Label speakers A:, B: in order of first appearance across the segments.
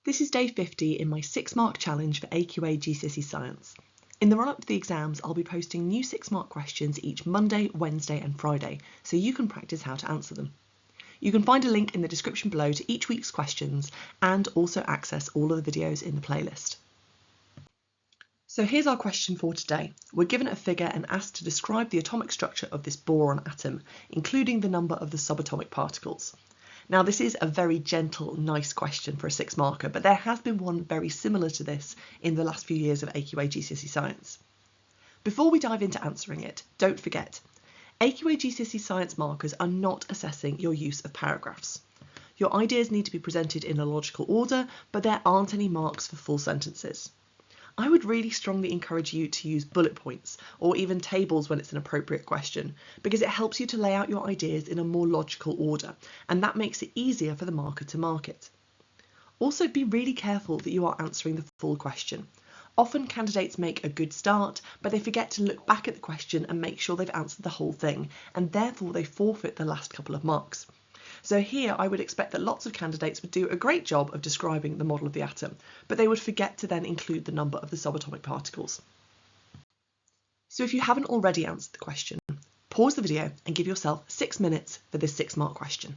A: This is day 50 in my 6-mark challenge for AQA GCSE Science. In the run-up to the exams, I'll be posting new 6-mark questions each Monday, Wednesday and Friday, so you can practice how to answer them. You can find a link in the description below to each week's questions and also access all of the videos in the playlist. So here's our question for today. We're given a figure and asked to describe the atomic structure of this boron atom, including the number of the subatomic particles. Now this is a very gentle, nice question for a 6-marker, but there has been one very similar to this in the last few years of AQA GCSE Science. Before we dive into answering it, don't forget, AQA GCSE Science markers are not assessing your use of paragraphs. Your ideas need to be presented in a logical order, but there aren't any marks for full sentences. I would really strongly encourage you to use bullet points or even tables when it's an appropriate question, because it helps you to lay out your ideas in a more logical order, and that makes it easier for the marker to mark it. Also, be really careful that you are answering the full question. Often candidates make a good start, but they forget to look back at the question and make sure they've answered the whole thing, and therefore they forfeit the last couple of marks. So here I would expect that lots of candidates would do a great job of describing the model of the atom, but they would forget to then include the number of the subatomic particles. So if you haven't already answered the question, pause the video and give yourself 6 minutes for this 6-mark question.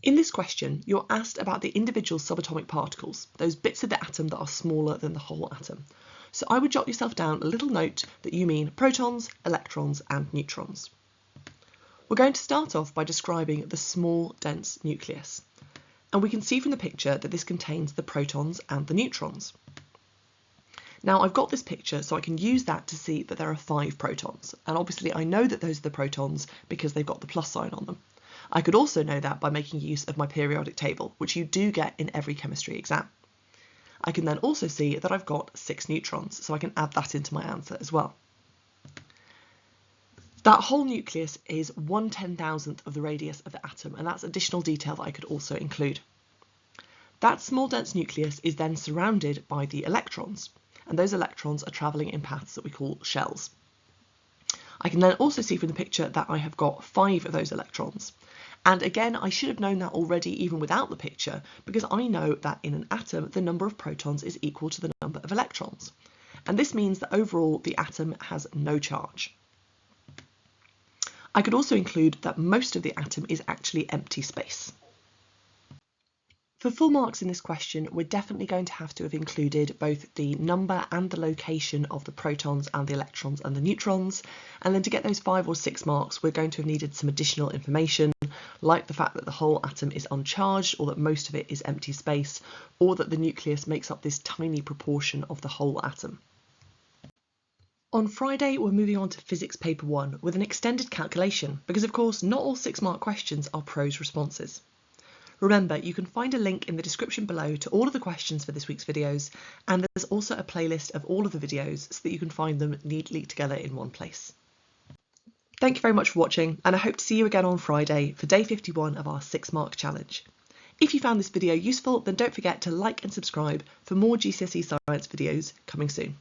A: In this question, you're asked about the individual subatomic particles, those bits of the atom that are smaller than the whole atom. So I would jot yourself down a little note that you mean protons, electrons and neutrons. We're going to start off by describing the small, dense nucleus. And we can see from the picture that this contains the protons and the neutrons. Now I've got this picture so I can use that to see that there are 5 protons. And obviously I know that those are the protons because they've got the plus sign on them. I could also know that by making use of my periodic table, which you do get in every chemistry exam. I can then also see that I've got 6 neutrons, so I can add that into my answer as well. That whole nucleus is 1/10,000th of the radius of the atom, and that's additional detail that I could also include. That small dense nucleus is then surrounded by the electrons, and those electrons are travelling in paths that we call shells. I can then also see from the picture that I have got 5 of those electrons. And again, I should have known that already even without the picture, because I know that in an atom the number of protons is equal to the number of electrons. And this means that overall the atom has no charge. I could also include that most of the atom is actually empty space. For full marks in this question, we're definitely going to have included both the number and the location of the protons and the electrons and the neutrons. And then to get those 5 or 6 marks, we're going to have needed some additional information, like the fact that the whole atom is uncharged, or that most of it is empty space, or that the nucleus makes up this tiny proportion of the whole atom. On Friday, we're moving on to Physics Paper 1 with an extended calculation, because of course not all 6-mark questions are prose responses. Remember, you can find a link in the description below to all of the questions for this week's videos, and there's also a playlist of all of the videos so that you can find them neatly together in one place. Thank you very much for watching, and I hope to see you again on Friday for day 51 of our 6-mark challenge. If you found this video useful, then don't forget to like and subscribe for more GCSE Science videos coming soon.